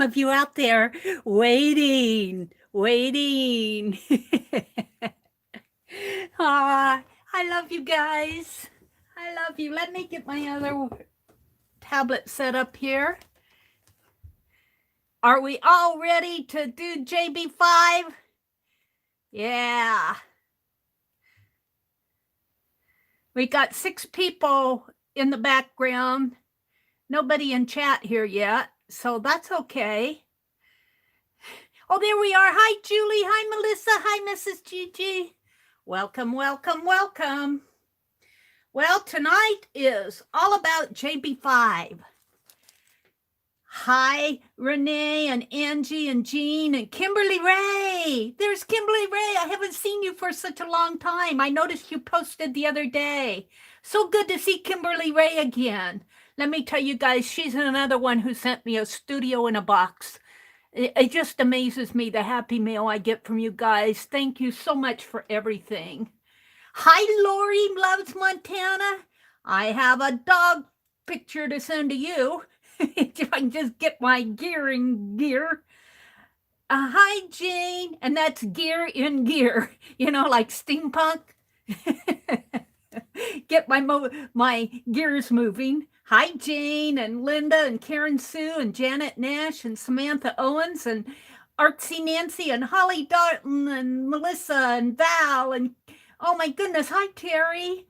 of you out there waiting. Ah, I love you guys. I love you. Let me get my other tablet set up here. Are we all ready to do JB5? Yeah. We got 6 people in the background. Nobody in chat here yet, so that's okay. Oh, there we are. Hi, Julie. Hi, Melissa. Hi, Mrs. Gigi. Welcome. Well, tonight is all about JB5. Hi, Renee and Angie and Jean and Kimberly Ray. There's Kimberly Ray. I haven't seen you for such a long time. I noticed you posted the other day. So good to see Kimberly Ray again. Let me tell you guys, she's another one who sent me a studio in a box. It just amazes me the happy mail I get from you guys. Thank you so much for everything. Hi, Lori loves Montana. I have a dog picture to send to you. If I can just get my gear in gear. Hi, Jane. And that's gear in gear, like steampunk. Get my gears moving. Hi, Jane and Linda and Karen Sue and Janet Nash and Samantha Owens and Artsy Nancy and Holly Darton and Melissa and Val and oh my goodness, hi Terry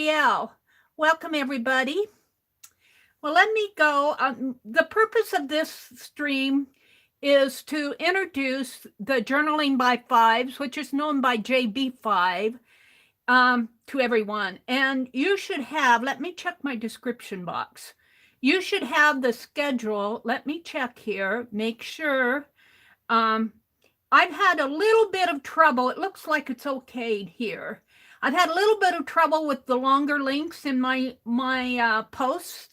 L. Welcome everybody. Well, let me go. The purpose of this stream is to introduce the Journaling by Fives, which is known by JB5, to everyone. And you should have, let me check my description box. You should have the schedule. Let me check here, make sure. I've had a little bit of trouble. It looks like it's okayed here. I've had a little bit of trouble with the longer links in my posts.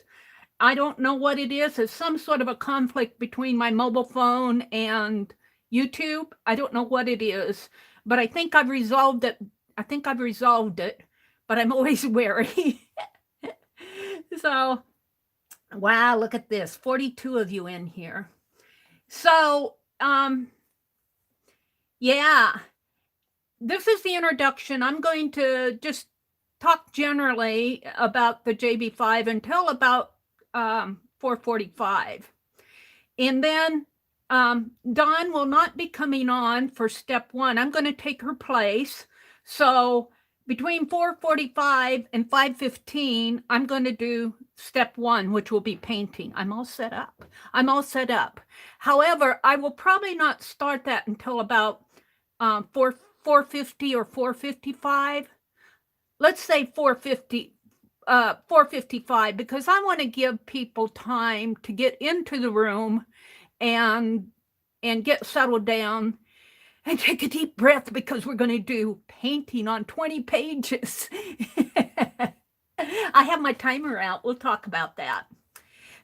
I don't know what it is. It's some sort of a conflict between my mobile phone and YouTube. I don't know what it is, but I think I've resolved it. But I'm always wary. So, wow, look at this. 42 of you in here. So, yeah, this is the introduction. I'm going to just talk generally about the JB5 until about 4:45. And then Dawn will not be coming on for step 1. I'm going to take her place. So between 4:45 and 5:15, I'm going to do step 1, which will be painting. I'm all set up. However, I will probably not start that until about 4:50 or 4:55. Let's say 4:55, because I want to give people time to get into the room and get settled down and take a deep breath, because we're going to do painting on 20 pages. I have my timer out. We'll talk about that.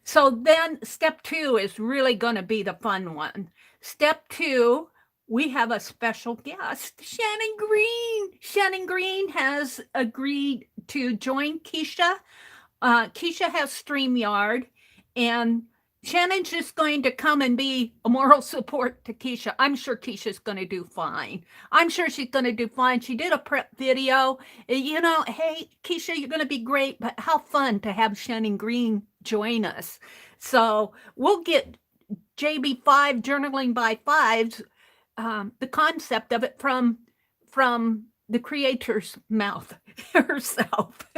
So then step 2 is really going to be the fun one. Step 2, we have a special guest, Shannon Green. Shannon Green has agreed to join Kiesha. Kiesha has StreamYard, and Shannon's just going to come and be a moral support to Kiesha. I'm sure Keisha's going to do fine. She did a prep video. Hey, Kiesha, you're going to be great, but how fun to have Shannon Green join us. So we'll get JB5 Journaling by Fives, the concept of it from the creator's mouth herself.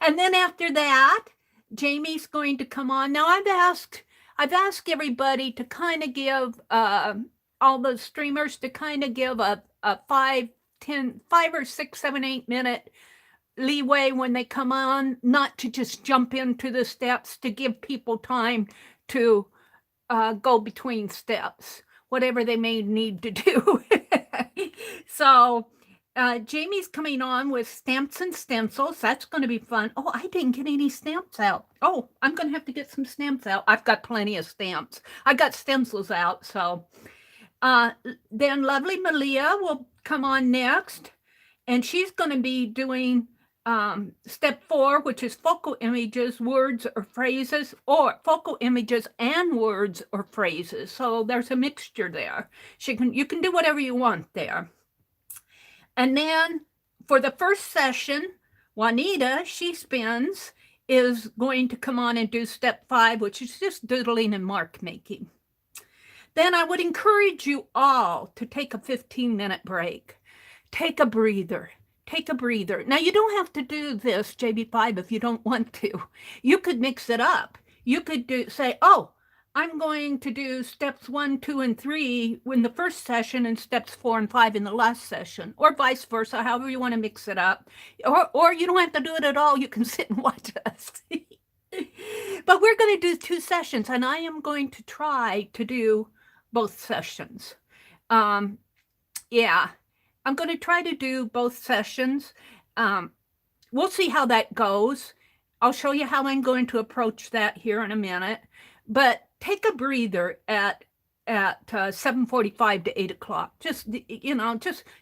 And then after that, Jamie's going to come on. Now I've asked everybody to kind of give all the streamers to kind of give a 5 or 6, 7, 8 minute leeway when they come on, not to just jump into the steps, to give people time to go between steps, whatever they may need to do. So Jamie's coming on with stamps and stencils. That's going to be fun. Oh, I didn't get any stamps out. Oh, I'm going to have to get some stamps out. I've got plenty of stamps. I got stencils out. So then LovelyMalia will come on next, and she's going to be doing step 4, which is focal images, words, or phrases, or focal images and words or phrases. So there's a mixture there. You can do whatever you want there. And then for the first session, Juanita, Shespins, is going to come on and do step 5, which is just doodling and mark making. Then I would encourage you all to take a 15-minute break. Take a breather. Take a breather. Now, you don't have to do this, JB5, if you don't want to. You could mix it up. You could say, oh, I'm going to do steps 1, 2, and 3 in the first session and steps 4 and 5 in the last session, or vice versa, however you want to mix it up. Or you don't have to do it at all. You can sit and watch us. But we're going to do 2 sessions, and I am going to try to do both sessions. Yeah. I'm going to try to do both sessions. We'll see how that goes. I'll show you how I'm going to approach that here in a minute. But take a breather at 7:45 to 8 o'clock. Just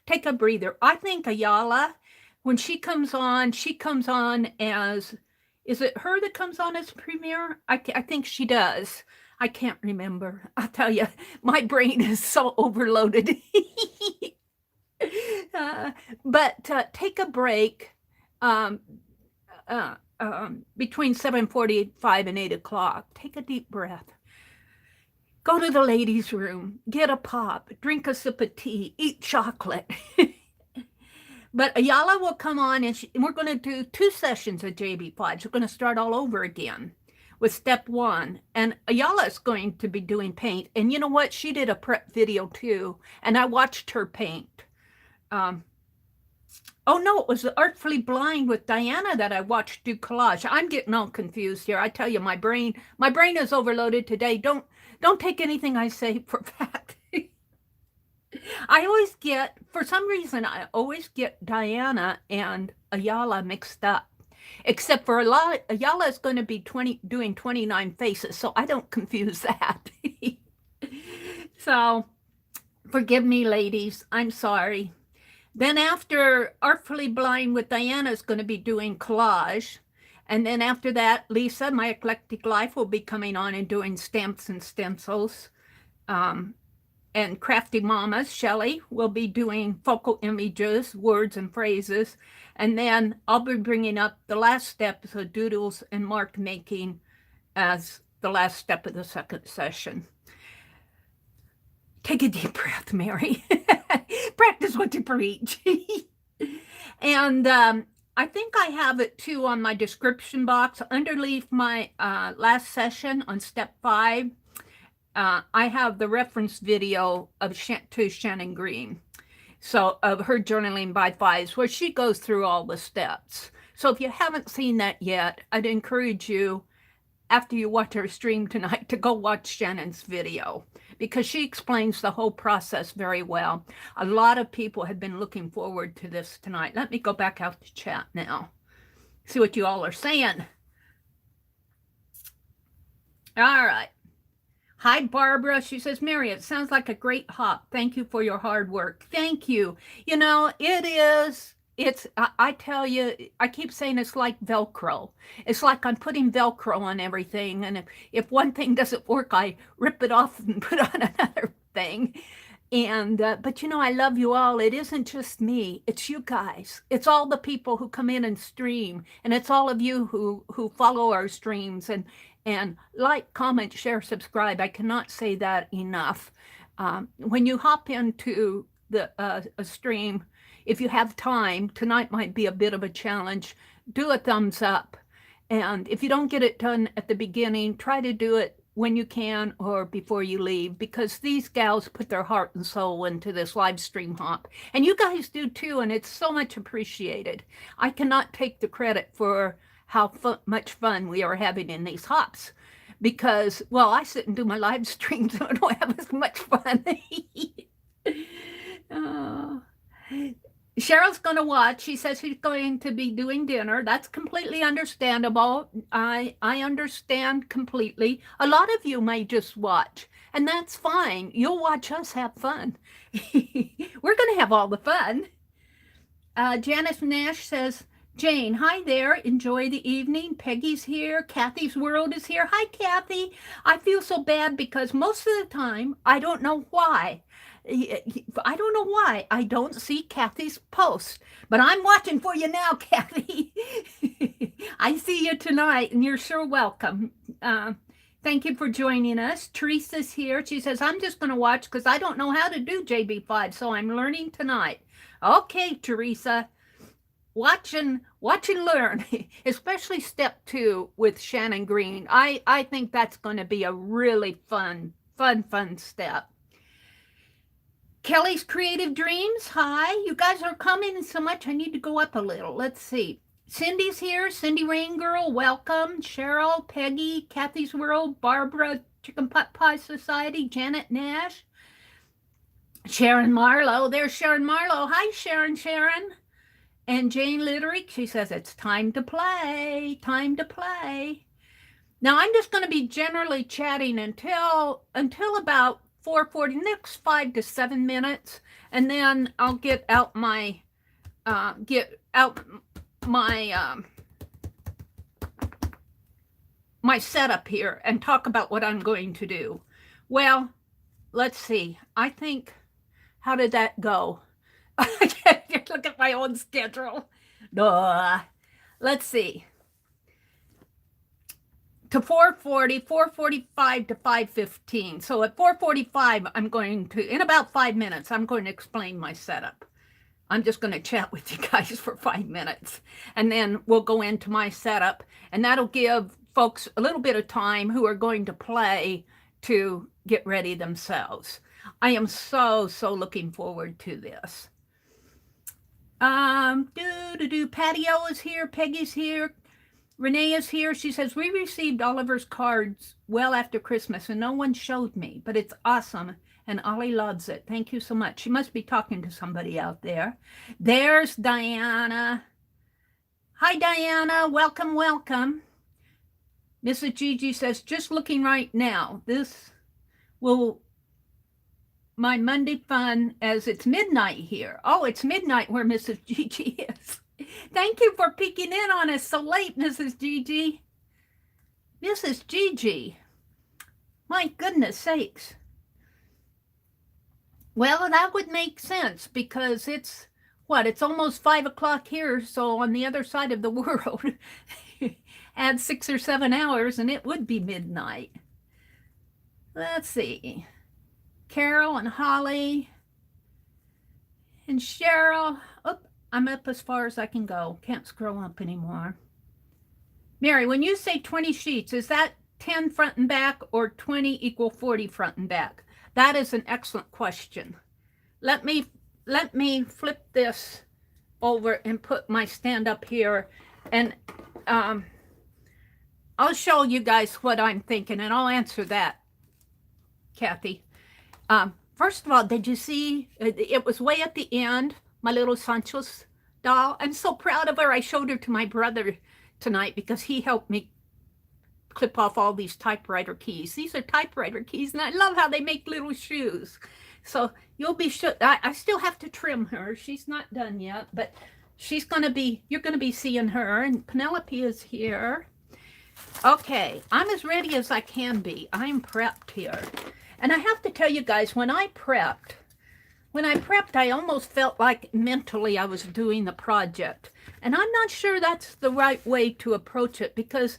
take a breather. I think Ayala, when she comes on as, is it her that comes on as premiere? I think she does. I can't remember. I'll tell you, my brain is so overloaded. But take a break between 7:45 and 8 o'clock. Take a deep breath. Go to the ladies' room. Get a pop. Drink a sip of tea. Eat chocolate. But Ayala will come on, and we're going to do 2 sessions of JB5. We're going to start all over again with step 1. And Ayala is going to be doing paint. And you know what? She did a prep video too. And I watched her paint. Oh no, it was Artfully Blind with Diana that I watched do collage. I'm getting all confused here. I tell you, my brain is overloaded today. Don't take anything I say for fact. I always get, for some reason, I always get Diana and Ayala mixed up. Except for Ayala is going to be doing 29 faces, so I don't confuse that. So, forgive me, ladies. I'm sorry. Then after Artfully Blind with Diana is going to be doing collage. And then after that, Lisa, my Eclectic Life, will be coming on and doing stamps and stencils. And Crafty Mamas, Shelley, will be doing focal images, words, and phrases. And then I'll be bringing up the last steps of doodles and mark making as the last step of the second session. Take a deep breath, Mary. Practice what you preach. And I think I have it too on my description box. Underneath my last session on step 5, I have the reference video of Shannon Green. So of her journaling by 5s, where she goes through all the steps. So if you haven't seen that yet, I'd encourage you, after you watch her stream tonight, to go watch Shannon's video, because she explains the whole process very well. A lot of people have been looking forward to this tonight. Let me go back out to chat now. See what you all are saying. All right. Hi, Barbara. She says, Mary, it sounds like a great hop. Thank you for your hard work. Thank you. You know, it is. I tell you, I keep saying it's like Velcro. It's like I'm putting Velcro on everything. And if one thing doesn't work, I rip it off and put on another thing. And, but you know, I love you all. It isn't just me. It's you guys. It's all the people who come in and stream. And it's all of you who follow our streams and like, comment, share, subscribe. I cannot say that enough. When you hop into a stream, if you have time, tonight might be a bit of a challenge, do a thumbs up. And if you don't get it done at the beginning, try to do it when you can or before you leave, because these gals put their heart and soul into this live stream hop. And you guys do too, and it's so much appreciated. I cannot take the credit for how much fun we are having in these hops, because, well, I sit and do my live streams, so I don't have as much fun. Oh. Cheryl's going to watch. She says she's going to be doing dinner. That's completely understandable. I understand completely. A lot of you may just watch, and that's fine. You'll watch us have fun. We're going to have all the fun. Janice Nash says, Jane, hi there. Enjoy the evening. Peggy's here. Kathy's World is here. Hi, Kathy. I feel so bad because most of the time, I don't know why. I don't know why I don't see Kathy's posts, but I'm watching for you now, Kathy. I see you tonight, and you're sure welcome. Thank you for joining us. Teresa's here. She says, I'm just going to watch because I don't know how to do JB5, so I'm learning tonight. Okay, Teresa. Watch and learn, especially step 2 with Shannon Green. I think that's going to be a really fun step. Kelly's Creative Dreams. Hi, you guys are coming so much. I need to go up a little. Let's see. Cindy's here. Cindy Rain Girl, welcome. Cheryl, Peggy, Kathy's World, Barbara, Chicken Pot Pie Society, Janet Nash, Sharon Marlowe. There's Sharon Marlowe. Hi, Sharon. And Jane Litterick, she says, it's time to play, time to play. Now, I'm just going to be generally chatting until about 4:40, next 5 to 7 minutes, and then I'll get out my my setup here and talk about what I'm going to do. Well, let's see. I think, how did that go? Look at my own schedule. Duh. Let's see. To 4:40, 4:45 to 5:15. So at 4:45, I'm going to, in about 5 minutes, I'm going to explain my setup. I'm just going to chat with you guys for 5 minutes. And then we'll go into my setup. And that'll give folks a little bit of time who are going to play to get ready themselves. I am so looking forward to this. Patio is here. Peggy's here. Renee is here. She says, we received Oliver's cards well after Christmas and no one showed me, but it's awesome. And Ollie loves it. Thank you so much. She must be talking to somebody out there. There's Diana. Hi, Diana. Welcome. Mrs. Gigi says, just looking right now. This will my Monday fun as it's midnight here. Oh, it's midnight where Mrs. Gigi is. Thank you for peeking in on us so late, Mrs. Gigi. Mrs. Gigi. My goodness sakes. Well, that would make sense because it's almost 5 o'clock here. So on the other side of the world, add 6 or 7 hours and it would be midnight. Let's see. Carol and Holly and Cheryl. Oh, I'm up as far as I can go. Can't scroll up anymore. Mary, when you say 20 sheets, is that 10 front and back or 20 equal 40 front and back? That is an excellent question. Let me flip this over and put my stand up here, and I'll show you guys what I'm thinking, and I'll answer that, Kathy. First of all, did you see, it was way at the end, my little Stencils doll. I'm so proud of her. I showed her to my brother tonight because he helped me clip off all these typewriter keys. These are typewriter keys, and I love how they make little shoes. So you'll be sure, I still have to trim her. She's not done yet, but she's going to be, you're going to be seeing her, and Penelope is here. Okay, I'm as ready as I can be. I'm prepped here. And I have to tell you guys, when I prepped, I almost felt like mentally I was doing the project. And I'm not sure that's the right way to approach it because,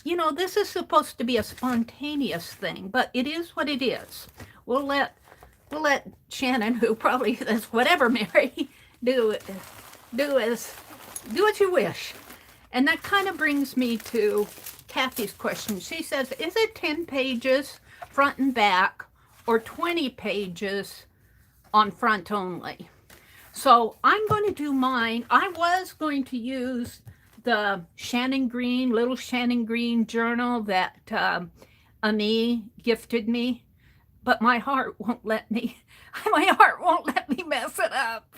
you know, this is supposed to be a spontaneous thing, but it is what it is. We'll let Shannon, who probably says, whatever, Mary, do as you wish. And that kind of brings me to Kathy's question. She says, is it 10 pages front and back or 20 pages on front only? So I'm going to do mine. I was going to use the Shannon Green, little Shannon Green journal that Ami gifted me, but my heart won't let me. My heart won't let me mess it up.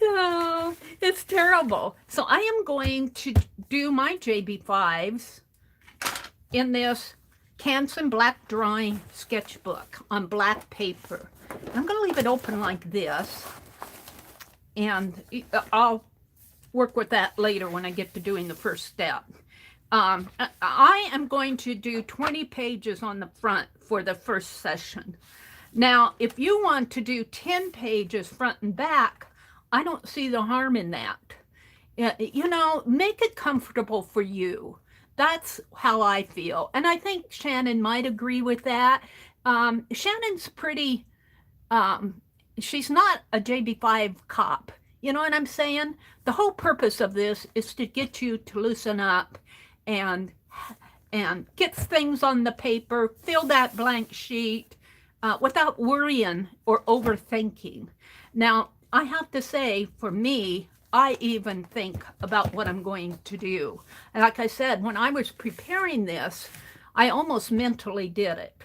Oh, it's terrible. So I am going to do my JB5s in this Canson black drawing sketchbook on black paper. I'm going to leave it open like this, and I'll work with that later when I get to doing the first step. I am going to do 20 pages on the front for the first session. Now, if you want to do 10 pages front and back, I don't see the harm in that. You know, make it comfortable for you. That's how I feel. And I think Shannon might agree with that. Shannon's pretty, she's not a JB5 cop. You know what I'm saying? The whole purpose of this is to get you to loosen up and get things on the paper, fill that blank sheet without worrying or overthinking. Now, I have to say, for me, I even think about what I'm going to do. And like I said, when I was preparing this, I almost mentally did it.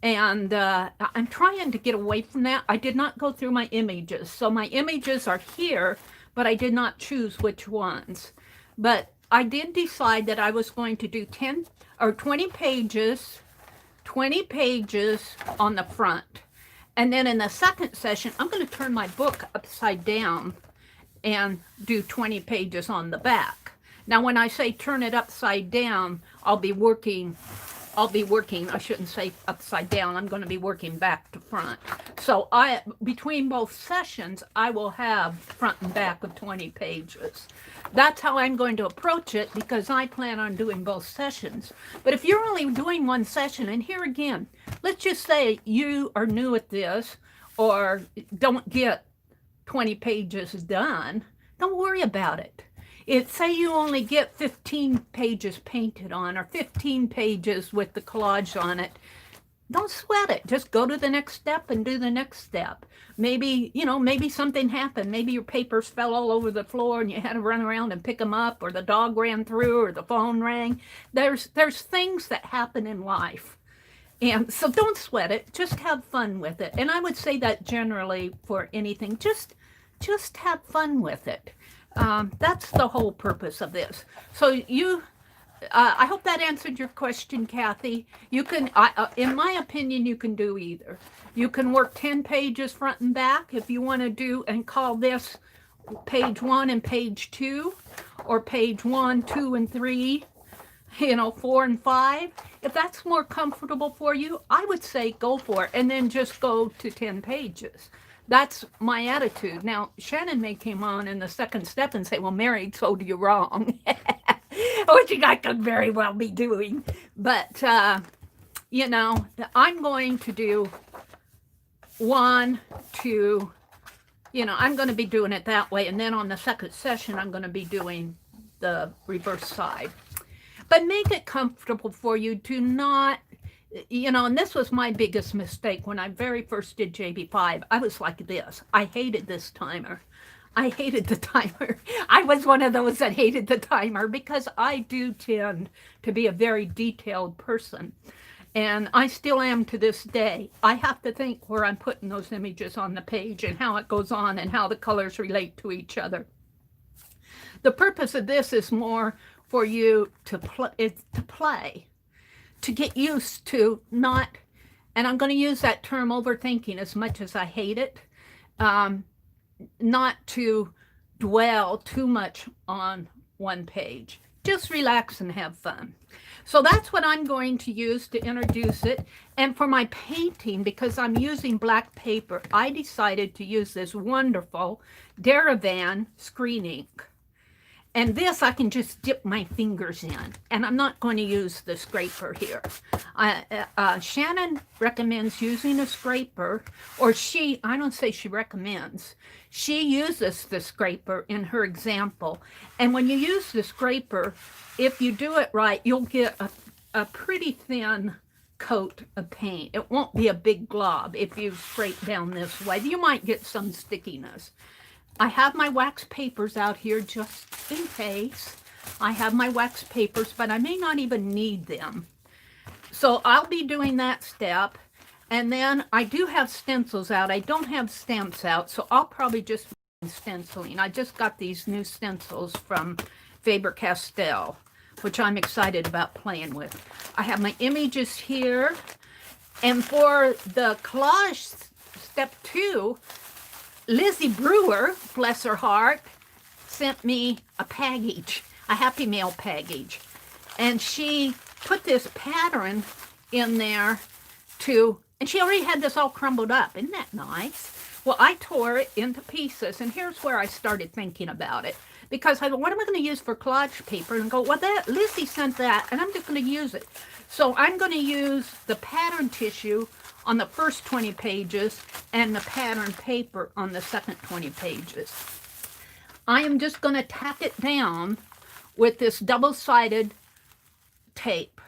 And I'm trying to get away from that. I did not go through my images. So my images are here, but I did not choose which ones. But I did decide that I was going to do 10 or 20 pages on the front. And then in the second session, I'm going to turn my book upside down and do 20 pages on the back. Now, when I say turn it upside down, I'll be working, I shouldn't say upside down, I'm going to be working back to front. So between both sessions, I will have front and back of 20 pages. That's how I'm going to approach it, because I plan on doing both sessions. But if you're only doing one session, and here again, let's just say you are new at this or don't get 20 pages done, don't worry about it. Say you only get 15 pages painted on or 15 pages with the collage on it. Don't sweat it. Just go to the next step and do the next step. Maybe, you know, maybe something happened. Maybe your papers fell all over the floor and you had to run around and pick them up, or the dog ran through, or the phone rang. There's things that happen in life. And so don't sweat it. Just have fun with it. And I would say that generally for anything. Just have fun with it. That's the whole purpose of this. So I hope that answered your question, Kathy. You can, in my opinion, you can do either. You can work 10 pages front and back if you want to do and call this page 1 and page 2, or page 1, 2, and 3, you know, 4 and 5. If that's more comfortable for you, I would say go for it, and then just go to 10 pages. That's my attitude. Now, Shannon may come on in the second step and say, well, Meri told you wrong, which I could very well be doing. But, you know, I'm going to do 1, 2, you know, I'm going to be doing it that way. And then on the second session, I'm going to be doing the reverse side. But make it comfortable for you. Do not, you know, and this was my biggest mistake when I very first did JB5. I was like this. I hated this timer. I hated the timer. I was one of those that hated the timer, because I do tend to be a very detailed person. And I still am to this day. I have to think where I'm putting those images on the page and how it goes on and how the colors relate to each other. The purpose of this is more for you to play. To get used to not, and I'm going to use that term overthinking as much as I hate it, not to dwell too much on one page. Just relax and have fun. So that's what I'm going to use to introduce it. And for my painting, because I'm using black paper, I decided to use this wonderful Derivan screen ink. And this I can just dip my fingers in, and I'm not going to use the scraper here. Shannon recommends using a scraper, or I don't say she recommends, she uses the scraper in her example. And when you use the scraper, if you do it right, you'll get a pretty thin coat of paint. It won't be a big glob if you scrape down this way. You might get some stickiness. I have my wax papers out here just in case. I have my wax papers, but I may not even need them. So I'll be doing that step. And then I do have stencils out. I don't have stamps out, so I'll probably just be stenciling. I just got these new stencils from Faber-Castell, which I'm excited about playing with. I have my images here. And for the collage step 2, Lizzie Brewer, bless her heart, sent me a package, a Happy Mail package. And she put this pattern in there and she already had this all crumbled up. Isn't that nice? Well, I tore it into pieces, and here's where I started thinking about it. Because I thought, what am I going to use for collage paper? And go, well, Lizzie sent that, and I'm just going to use it. So I'm going to use the pattern tissue on the first 20 pages and the pattern paper on the second 20 pages. I am just going to tack it down with this double-sided tape.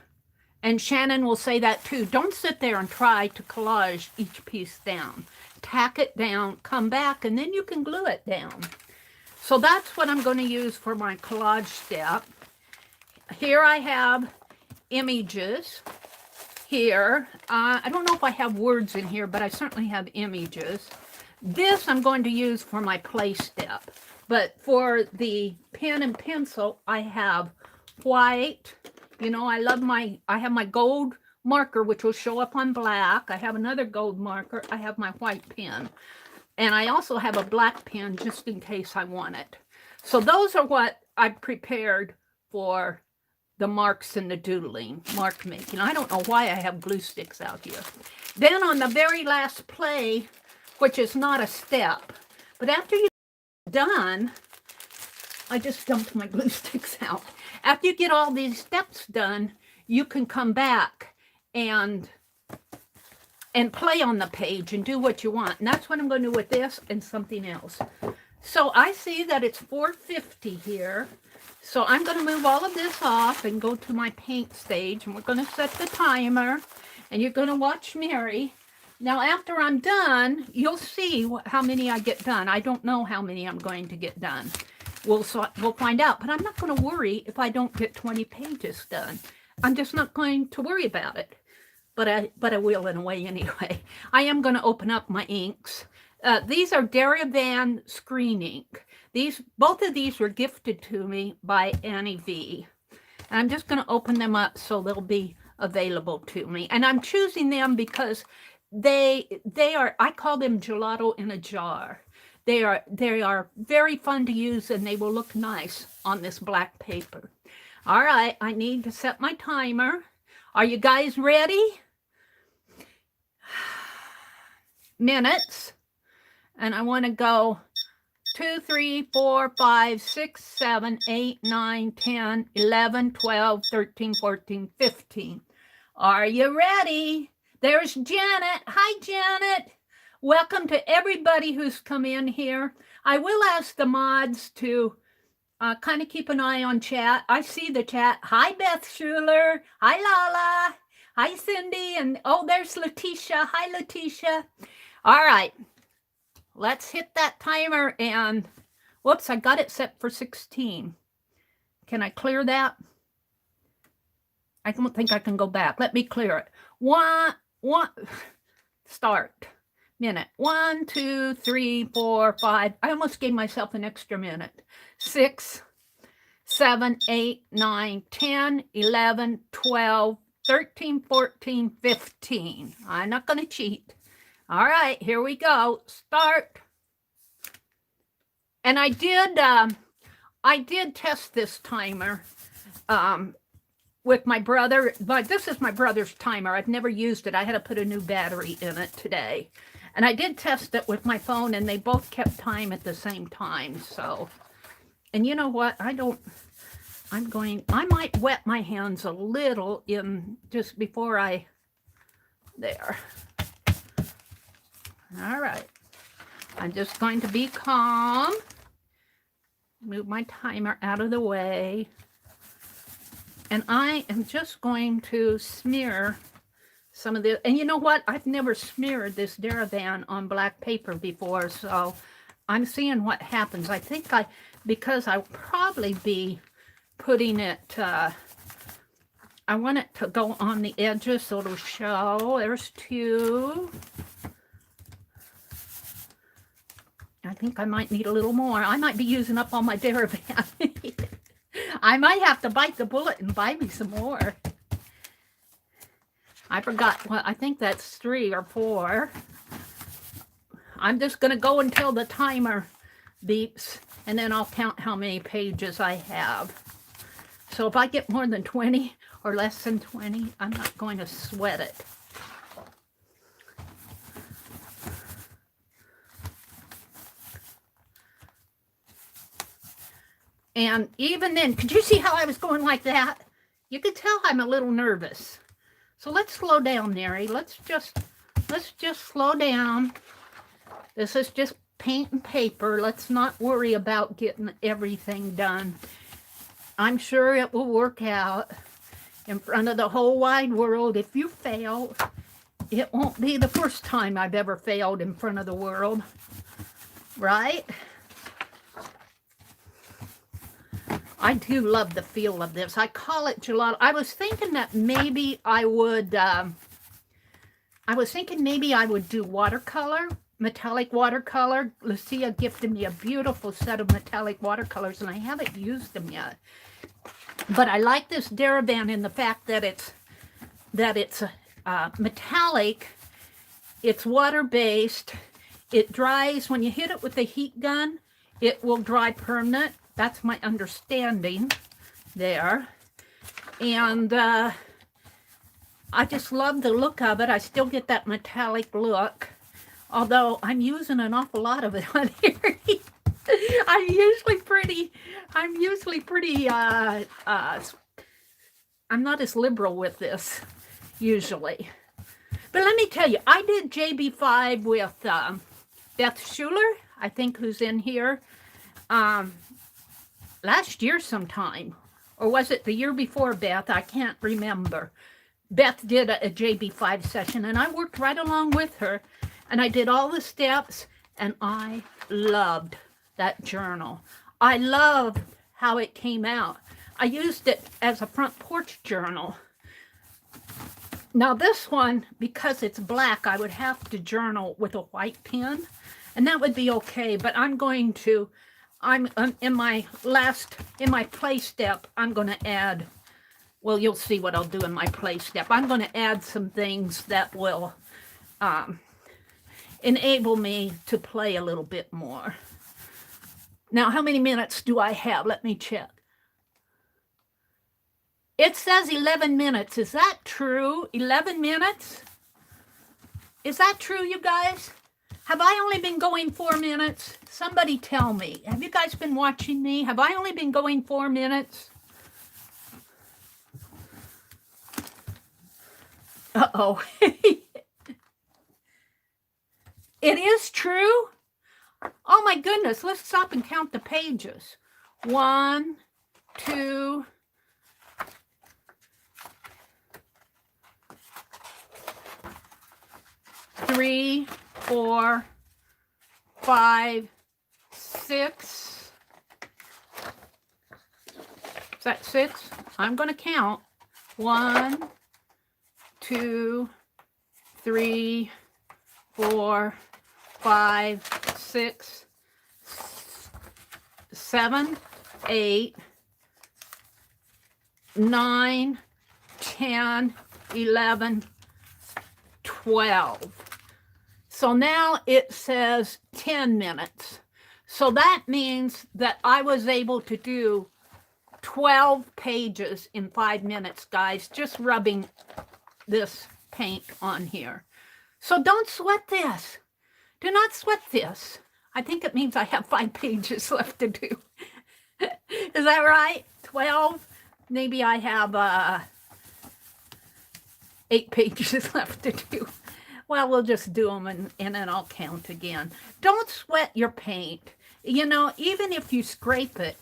And Shannon will say that too. Don't sit there and try to collage each piece down. Tack it down, come back, and then you can glue it down. So that's what I'm going to use for my collage step. Here I have images. Here, I don't know if I have words in here, but I certainly have images. This I'm going to use for my play step. But for the pen and pencil, I have white. You know, I have my gold marker, which will show up on black. I have another gold marker. I have my white pen. And I also have a black pen just in case I want it. So those are what I prepared for the marks and the doodling, mark making. I don't know why I have glue sticks out here. Then on the very last play, which is not a step, but after you're done, I just dumped my glue sticks out. After you get all these steps done, you can come back and play on the page and do what you want. And that's what I'm going to do with this and something else. So I see that it's 4:50 here. So I'm going to move all of this off and go to my paint stage. And we're going to set the timer. And you're going to watch Meri. Now, after I'm done, you'll see how many I get done. I don't know how many I'm going to get done. We'll find out. But I'm not going to worry if I don't get 20 pages done. I'm just not going to worry about it. But I will in a way anyway. I am going to open up my inks. These are Derivan screen ink. Both of these were gifted to me by Annie V. And I'm just going to open them up so they'll be available to me. And I'm choosing them because they are, I call them gelato in a jar. They are very fun to use, and they will look nice on this black paper. All right, I need to set my timer. Are you guys ready? Minutes. And I want to go 2, 3, 4, 5, 6, 7, 8, 9, 10, 11, 12, 13, 14, 15. Are you ready? There's Janet. Hi, Janet. Welcome to everybody who's come in here. I will ask the mods to kind of keep an eye on chat. I see the chat. Hi, Beth Schuler. Hi, Lala. Hi, Cindy. And oh, there's Letitia. Hi, Letitia. All right. Let's hit that timer and whoops, I got it set for 16. Can I clear that? I don't think I can go back. Let me clear it. One, start. Minute. 1, 2, 3, 4, 5. I almost gave myself an extra minute. 6, 7, 8, 9, 10, 11, 12, 13, 14, 15. I'm not going to cheat. All right, here we go. Start. And I did test this timer with my brother. But this is my brother's timer. I've never used it. I had to put a new battery in it today. And I did test it with my phone, and they both kept time at the same time. So, and you know what? I might wet my hands a little in just before there. All right. I'm just going to be calm. Move my timer out of the way. And I am just going to smear some of this. And you know what? I've never smeared this Derivan on black paper before, so I'm seeing what happens. I think because I'll probably be putting it, I want it to go on the edges so it'll show. There's 2. I think I might need a little more. I might be using up all my Derivan. I might have to bite the bullet and buy me some more. I forgot. Well, I think that's 3 or 4. I'm just going to go until the timer beeps. and then I'll count how many pages I have. So if I get more than 20 or less than 20, I'm not going to sweat it. And even then, could you see how I was going like that? You could tell I'm a little nervous. So let's slow down, Meri. Let's just slow down. This is just paint and paper. Let's not worry about getting everything done. I'm sure it will work out in front of the whole wide world. If you fail, it won't be the first time I've ever failed in front of the world, right? I do love the feel of this. I call it gelato. I was thinking that maybe I would, do watercolor, metallic watercolor. Lucia gifted me a beautiful set of metallic watercolors, and I haven't used them yet. But I like this Daravan in the fact that it's metallic, it's water-based, it dries. When you hit it with a heat gun, it will dry permanent. That's my understanding there. And I just love the look of it. I still get that metallic look, although I'm using an awful lot of it on here. I'm usually pretty, I'm not as liberal with this, usually. But let me tell you, I did JB5 with Beth Schuler, I think, who's in here. Last year sometime, or was it the year before, Beth? I can't remember. Beth did a JB5 session, and I worked right along with her, and I did all the steps, and I loved that journal. I loved how it came out. I used it as a front porch journal. Now this one, because it's black, I would have to journal with a white pen, and that would be okay, but I'm going to, in my play step, I'm going to add, well, you'll see what I'll do in my play step. I'm going to add some things that will enable me to play a little bit more. Now, how many minutes do I have? Let me check. It says 11 minutes. Is that true? 11 minutes? Is that true, you guys? Have I only been going 4 minutes? Somebody tell me. Have you guys been watching me? Have I only been going 4 minutes? Uh-oh. It is true? Oh my goodness, let's stop and count the pages. 1, 2, 3, 4, 5, 6. Is that 6? I'm going to count. 1, 2, 3, 4, 5, 6, 7, 8, 9, 10, 11, 12. So now it says 10 minutes. So that means that I was able to do 12 pages in 5 minutes, guys, just rubbing this paint on here. So don't sweat this. Do not sweat this. I think it means I have 5 pages left to do. Is that right? 12? Maybe I have 8 pages left to do. Well, we'll just do them and then I'll count again. Don't sweat your paint. You know, even if you scrape it,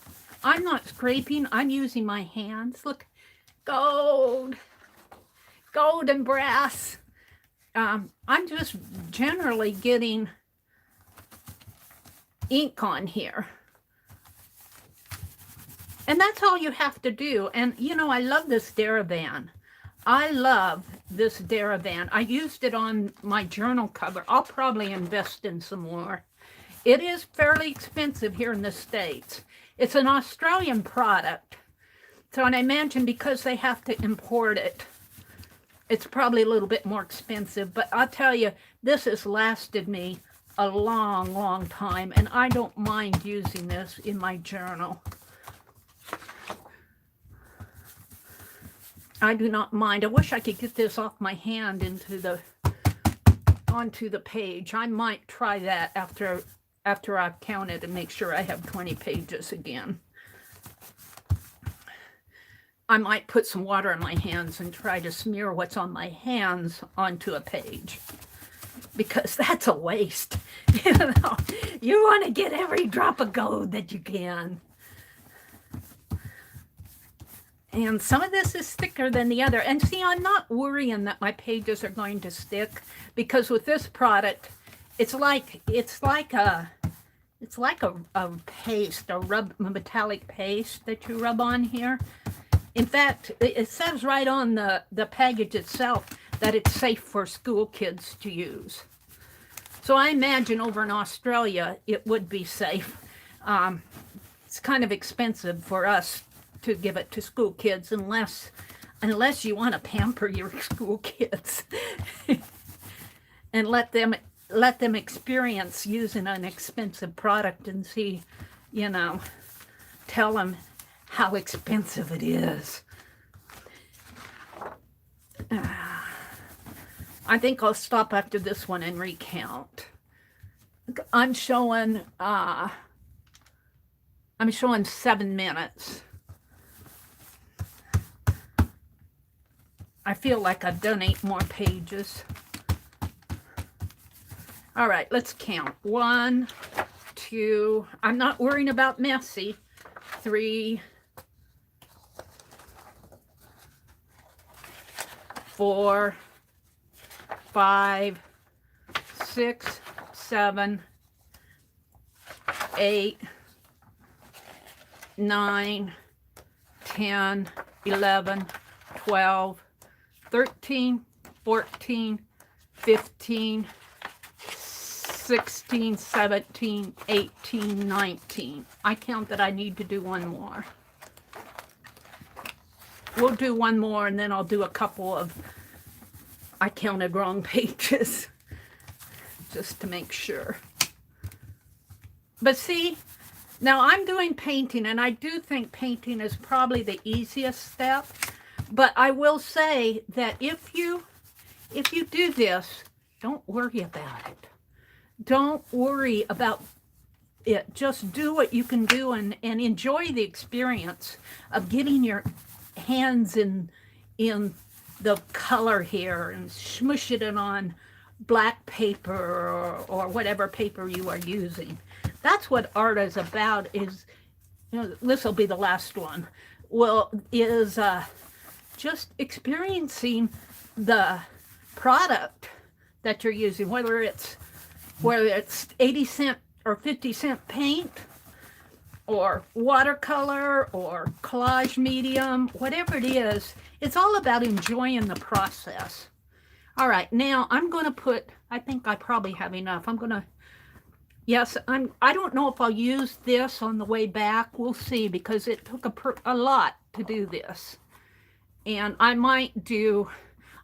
I'm not scraping. I'm using my hands. Look, gold and brass. I'm just generally getting ink on here. And that's all you have to do. And, you know, I love this Daravan. I love this Daravan. I used it on my journal cover. I'll probably invest in some more. It is fairly expensive here in the States. It's an Australian product. So, and I imagine because they have to import it, it's probably a little bit more expensive. But I'll tell you, this has lasted me a long, long time, and I don't mind using this in my journal. I do not mind. I wish I could get this off my hand onto the page. I might try that after I've counted and make sure I have 20 pages again. I might put some water on my hands and try to smear what's on my hands onto a page, because that's a waste. You know, you want to get every drop of gold that you can. And some of this is thicker than the other. And see, I'm not worrying that my pages are going to stick, because with this product, it's like a paste, a metallic paste that you rub on here. In fact, it says right on the package itself that it's safe for school kids to use. So I imagine over in Australia, it would be safe. It's kind of expensive for us to give it to school kids unless you want to pamper your school kids and let them experience using an expensive product and see, you know, tell them how expensive it is. I think I'll stop after this one and recount. I'm showing 7 minutes. I feel like I've done 8 more pages. All right, let's count. 1, 2, I'm not worrying about messy. 3, 4, 5, 6, 7, 8, 9, 10, 11, 12, 13, 14, 15, 16, 17, 18, 19. I count that I need to do one more. We'll do one more, and then I'll do a couple of I counted wrong pages just to make sure. But see, now I'm doing painting, and I do think painting is probably the easiest step. But I will say that if you do this, don't worry about it. Don't worry about it. Just do what you can do and enjoy the experience of getting your hands in the color here and smush it on black paper or whatever paper you are using. That's what art is about. Is, you know, this will be the last one. Well, is just experiencing the product that you're using, whether it's 80-cent or 50-cent paint or watercolor or collage medium, whatever it is, it's all about enjoying the process. All right, now I'm going to put, I think I probably have enough. I'm going to, yes, I don't know if I'll use this on the way back. We'll see, because it took a lot to do this. And I might do,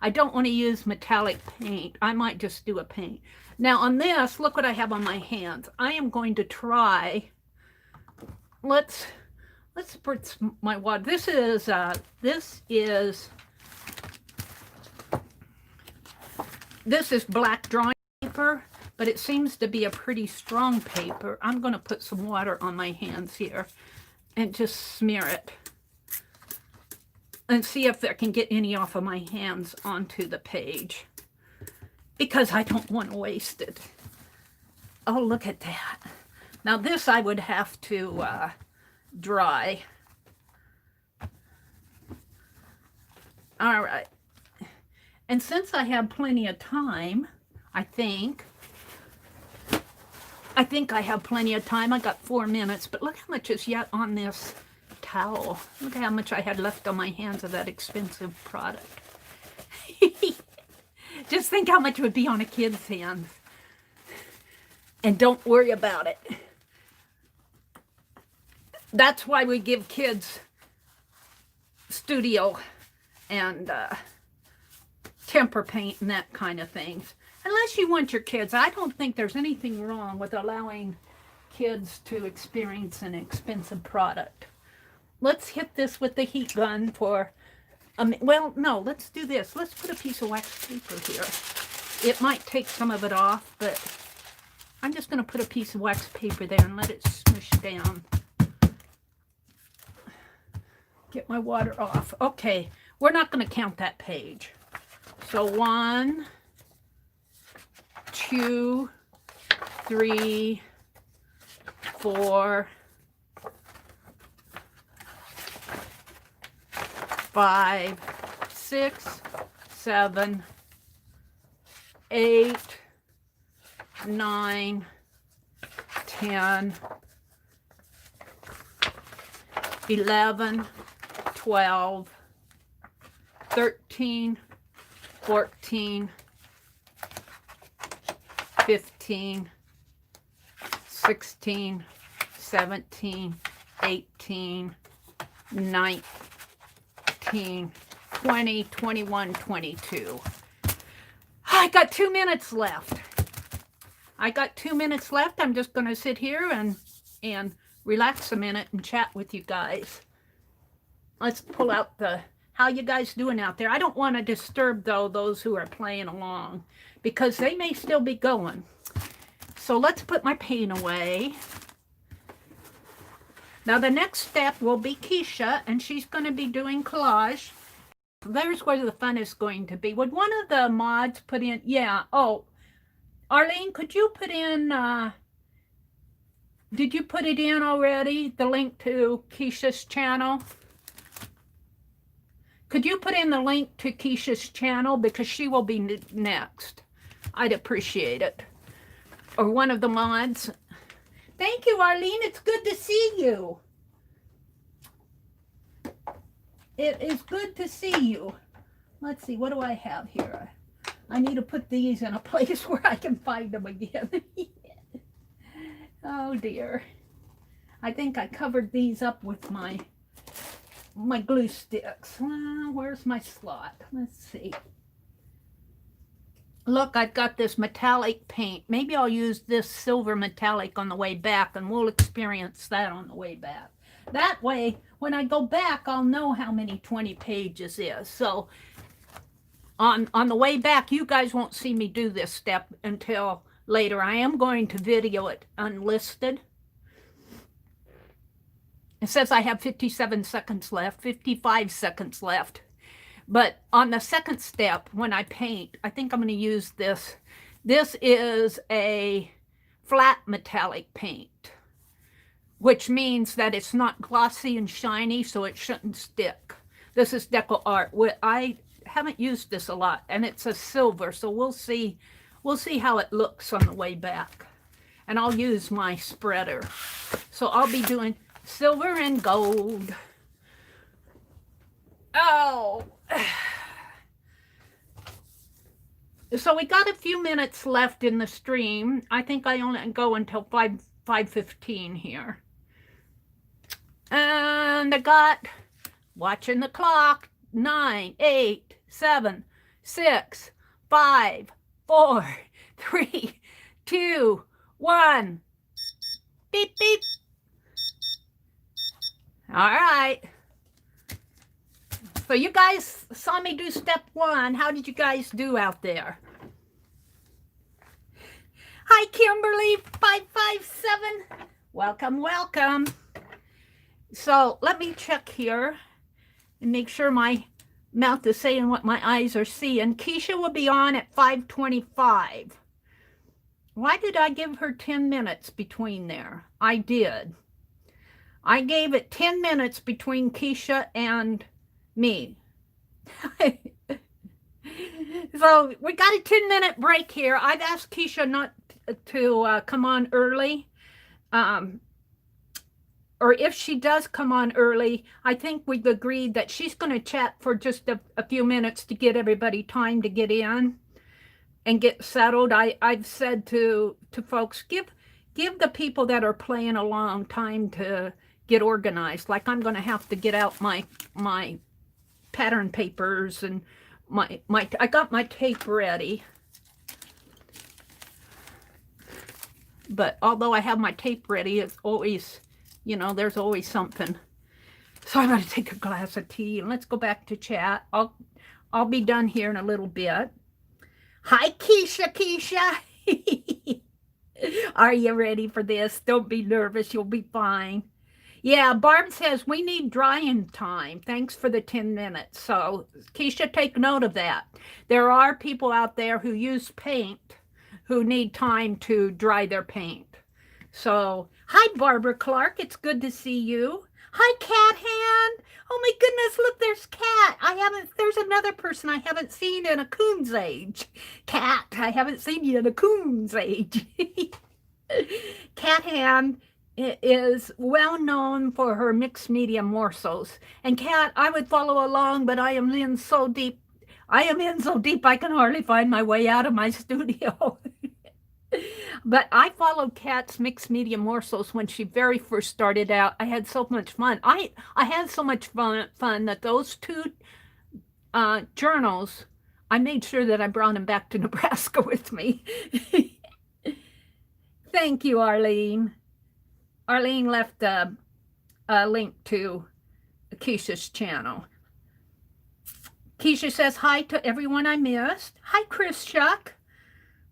I don't want to use metallic paint. I might just do a paint. Now on this, look what I have on my hands. I am going to try, let's put my water. This is black drawing paper, but it seems to be a pretty strong paper. I'm going to put some water on my hands here and just smear it and see if I can get any off of my hands onto the page, because I don't want to waste it. Oh, look at that. Now this I would have to dry. All right. And since I have plenty of time, I think I have plenty of time. I got 4 minutes, but look how much is yet on this towel. Look how much I had left on my hands of that expensive product. Just think how much would be on a kid's hands. And don't worry about it. That's why we give kids studio and temper paint and that kind of things. unless you want your kids. I don't think there's anything wrong with allowing kids to experience an expensive product. Let's hit this with the heat gun for, well, no, let's do this. Let's put a piece of wax paper here. It might take some of it off, but I'm just going to put a piece of wax paper there and let it smush down. Get my water off. Okay, we're not going to count that page. So 1, 2, 3, 4, 5, 6, 7, 8, 9, 10, 11, 12, 13, 14, 15, 16, 17, 18, 19, 20, 21, 22. I got 2 minutes left. I'm just going to sit here and relax a minute and chat with you guys. Let's pull out how you guys doing out there. I don't want to disturb, though, those who are playing along because they may still be going. So let's put my paint away. Now the next step will be Kiesha, and she's going to be doing collage. There's where the fun is going to be. Would one of the mods put in, yeah, oh, Arlene, could you put in, did you put it in already, the link to Kiesha's channel? Could you put in the link to Kiesha's channel, because she will be next. I'd appreciate it. Or one of the mods. Thank you, Arlene. It's good to see you. It is good to see you. Let's see, what do I have here? I need to put these in a place where I can find them again. Oh dear. I think I covered these up with my glue sticks. Where's my slot? Let's see. Look, I've got this metallic paint. Maybe I'll use this silver metallic on the way back, and we'll experience that on the way back. That way, when I go back, I'll know how many 20 pages is. So on the way back, you guys won't see me do this step until later. I am going to video it unlisted. It says I have 57 seconds left, 55 seconds left. But on the second step, when I paint, I think I'm going to use this. This is a flat metallic paint, which means that it's not glossy and shiny, so it shouldn't stick. This is Deco Art. I haven't used this a lot, and it's a silver, so we'll see how it looks on the way back. And I'll use my spreader. So I'll be doing silver and gold. Oh. So we got a few minutes left in the stream. I think I only go until 5:15 here. And I got, watching the clock, 9, 8, 7, 6, 5, 4, 3, 2, 1. Beep, beep. All right. So you guys saw me do step 1. How did you guys do out there? Hi, Kimberly 557. Welcome, welcome. So let me check here and make sure my mouth is saying what my eyes are seeing. Kiesha will be on at 5:25. Why did I give her 10 minutes between there? I did. I gave it 10 minutes between Kiesha and me. So we got a 10-minute break here. I've asked Kiesha not to come on early. Or if she does come on early, I think we've agreed that she's going to chat for just a few minutes to get everybody time to get in and get settled. I've said to folks, give the people that are playing along time to get organized. Like I'm going to have to get out my pattern papers and I got my tape ready. But although I have my tape ready, it's always, you know, there's always something. So I'm going to take a glass of tea and let's go back to chat. I'll be done here in a little bit. Hi, Kiesha. Are you ready for this? Don't be nervous. You'll be fine. Yeah, Barb says we need drying time. Thanks for the 10 minutes. So, Kiesha, take note of that. There are people out there who use paint who need time to dry their paint. So, hi, Barbara Clark. It's good to see you. Hi, Cat Hand. Oh my goodness, look, there's Cat. There's another person I haven't seen in a coon's age. Cat, I haven't seen you in a coon's age. Cat Hand is well known for her mixed media morsels. And Cat, I would follow along, but I am in so deep I can hardly find my way out of my studio. But I followed Kat's mixed media morsels when she very first started out. I had so much fun. I had so much fun that those two journals, I made sure that I brought them back to Nebraska with me. Thank you, Arlene. Arlene left a link to Kiesha's channel. Kiesha says hi to everyone I missed. Hi, Chris Chuck.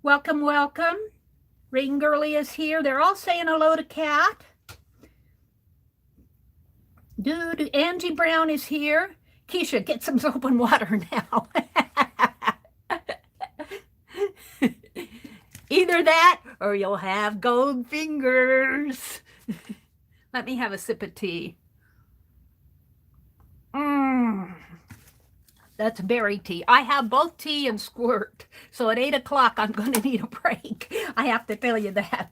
Welcome, welcome. Rain Girlie is here. They're all saying hello to Kat. Dude, Angie Brown is here. Kiesha, get some soap and water now. Either that or you'll have gold fingers. Let me have a sip of tea. That's berry tea. I have both tea and squirt. So at 8 o'clock, I'm going to need a break. I have to tell you that.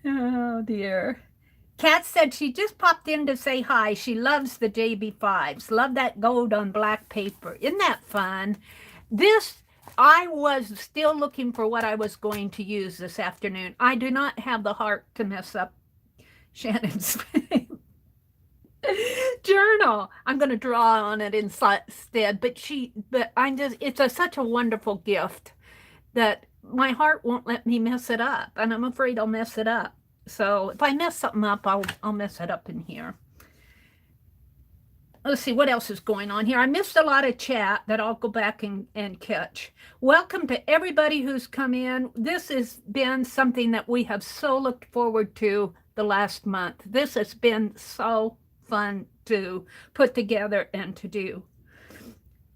Oh, dear. Kat said she just popped in to say hi. She loves the JB5s. Love that gold on black paper. Isn't that fun? I was still looking for what I was going to use this afternoon. I do not have the heart to mess up Shannon's journal. I'm going to draw on it instead, but it's such a wonderful gift that my heart won't let me mess it up, and I'm afraid I'll mess it up. So if I mess something up, I'll mess it up in here. Let's see what else is going on here. I missed a lot of chat that I'll go back and catch. Welcome to everybody who's come in. This has been something that we have so looked forward to the last month. This has been so fun to put together and to do.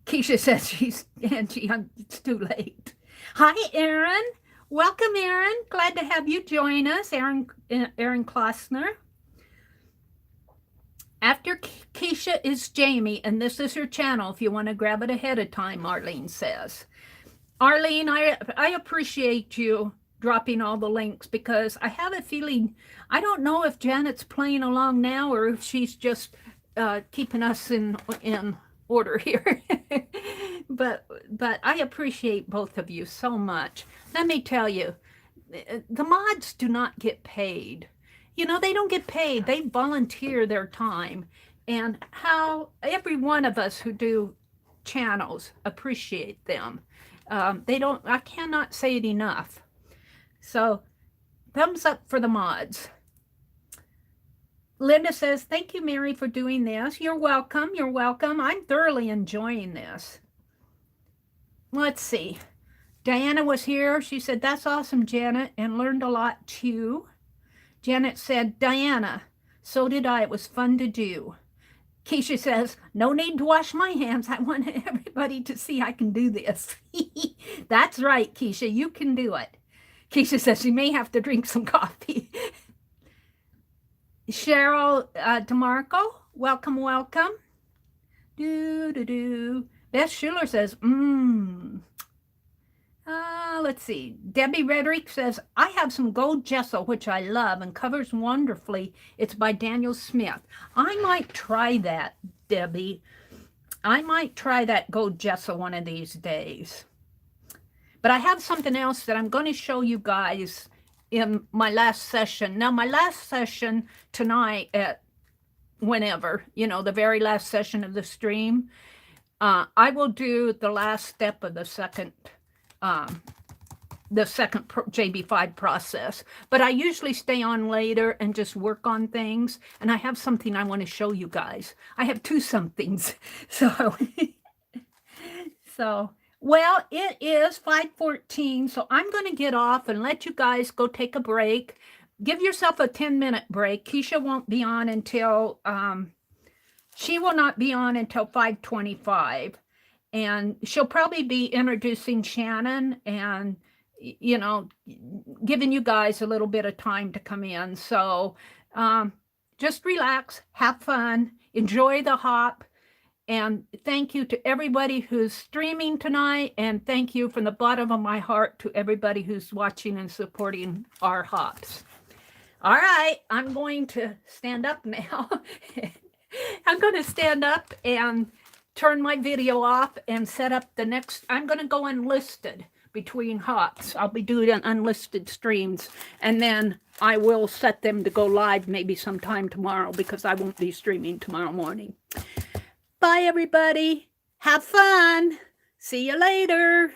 Kiesha says it's too late. Hi, Erin. Welcome, Erin. Glad to have you join us, Erin Klossner. After Kiesha is Jamie, and this is her channel if you want to grab it ahead of time, Arlene says. Arlene, I appreciate you dropping all the links because I have a feeling, I don't know if Janet's playing along now or if she's just keeping us in order here. but I appreciate both of you so much. Let me tell you, the mods do not get paid. You know, they don't get paid. They volunteer their time. And how every one of us who do channels appreciate them. I cannot say it enough. So, thumbs up for the mods. Linda says, thank you, Meri, for doing this. You're welcome. You're welcome. I'm thoroughly enjoying this. Let's see. Diana was here. She said, that's awesome, Janet, and learned a lot too. Janet said, Diana, so did I. It was fun to do. Kiesha says, no need to wash my hands. I want everybody to see I can do this. That's right, Kiesha. You can do it. Kiesha says she may have to drink some coffee. Cheryl DeMarco, welcome, welcome. Beth Schuler says, let's see. Debbie Redrick says, I have some gold gesso, which I love and covers wonderfully. It's by Daniel Smith. I might try that, Debbie. I might try that gold gesso one of these days. But I have something else that I'm going to show you guys in my last session. Now, my last session tonight at whenever, the very last session of the stream, I will do the last step of the second the second JB5 process, but I usually stay on later and just work on things. And I have something I want to show you guys. I have two somethings. So, well, it is 5:14, so I'm going to get off and let you guys go take a break. Give yourself a 10-minute break. Kiesha won't be on until, she will not be on until 5:25. And she'll probably be introducing Shannon and, you know, giving you guys a little bit of time to come in. So just relax, have fun, enjoy the hop. And thank you to everybody who's streaming tonight. And thank you from the bottom of my heart to everybody who's watching and supporting our hops. All right, I'm going to stand up now. I'm going to stand up and turn my video off and set up the next. I'm going to go unlisted between hops. I'll be doing unlisted streams, and then I will set them to go live maybe sometime tomorrow because I won't be streaming tomorrow morning. Bye, everybody. Have fun. See you later.